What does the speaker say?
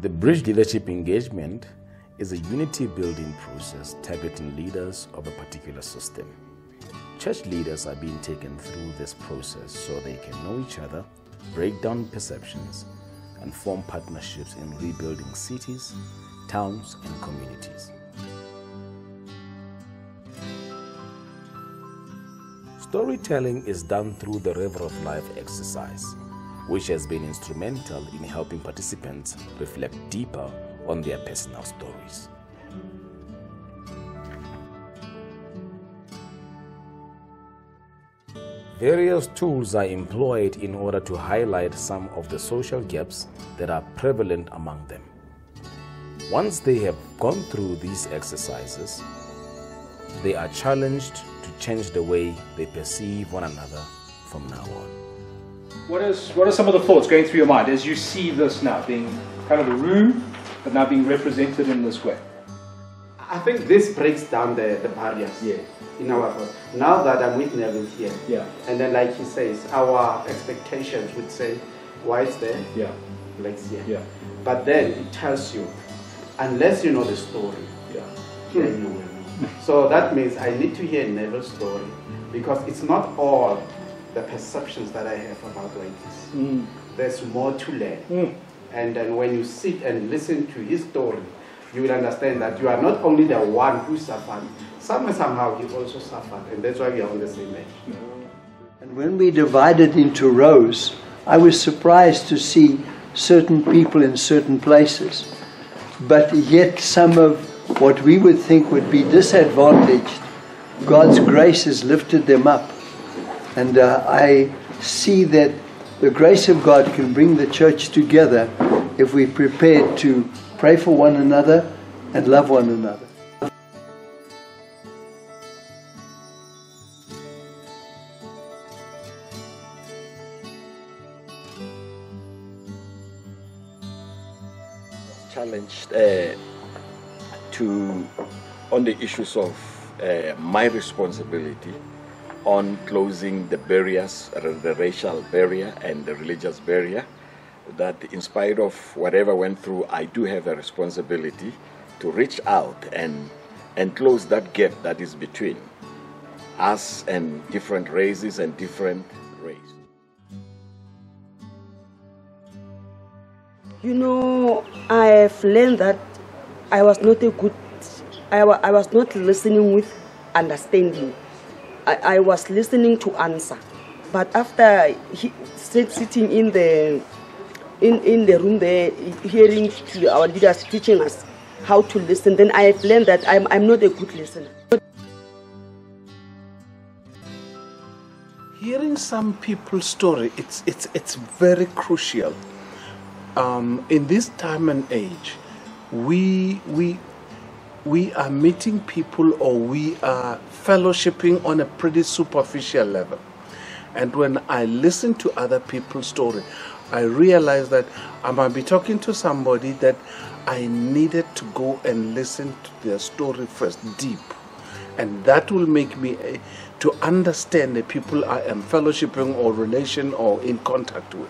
The Bridge Leadership Engagement is a unity-building process targeting leaders of a particular system. Church leaders are being taken through this process so they can know each other, break down perceptions, and form partnerships in rebuilding cities, towns, and communities. Storytelling is done through the River of Life exercise, which has been instrumental in helping participants reflect deeper on their personal stories. Various tools are employed in order to highlight some of the social gaps that are prevalent among them. Once they have gone through these exercises, they are challenged to change the way they perceive one another from now on. What are some of the thoughts going through your mind as you see this now being kind of the room, but now being represented in this way? I think this breaks down the barriers in our thoughts. Now that I'm with Neville here, and then like he says, our expectations would say whites there, blacks here. But then it tells you, unless you know the story, then you will know. So that means I need to hear Neville's story, because it's not all the perceptions that I have about like this. There's more to learn. And then when you sit and listen to his story, you will understand that you are not only the one who suffered, somehow he also suffered, and that's why we are on the same page. And when we divided into rows, I was surprised to see certain people in certain places, but yet some of what we would think would be disadvantaged, God's grace has lifted them up. And I see that the grace of God can bring the church together if we're prepared to pray for one another and love one another. Challenged on the issues of my responsibility on closing the barriers, the racial barrier and the religious barrier, that in spite of whatever went through, I do have a responsibility to reach out and close that gap that is between us and different races and different races. You know, I have learned that I was not I was not listening with understanding. I was listening to answer. But after sitting in the room there, hearing our leaders teaching us how to listen, then I have learned that I'm not a good listener. Hearing some people's story, it's very crucial. In this time and age, we are meeting people, or we are fellowshipping on a pretty superficial level. And when I listen to other people's story, I realize that I might be talking to somebody that I needed to go and listen to their story first, deep. And that will make me to understand the people I am fellowshipping or relation or in contact with.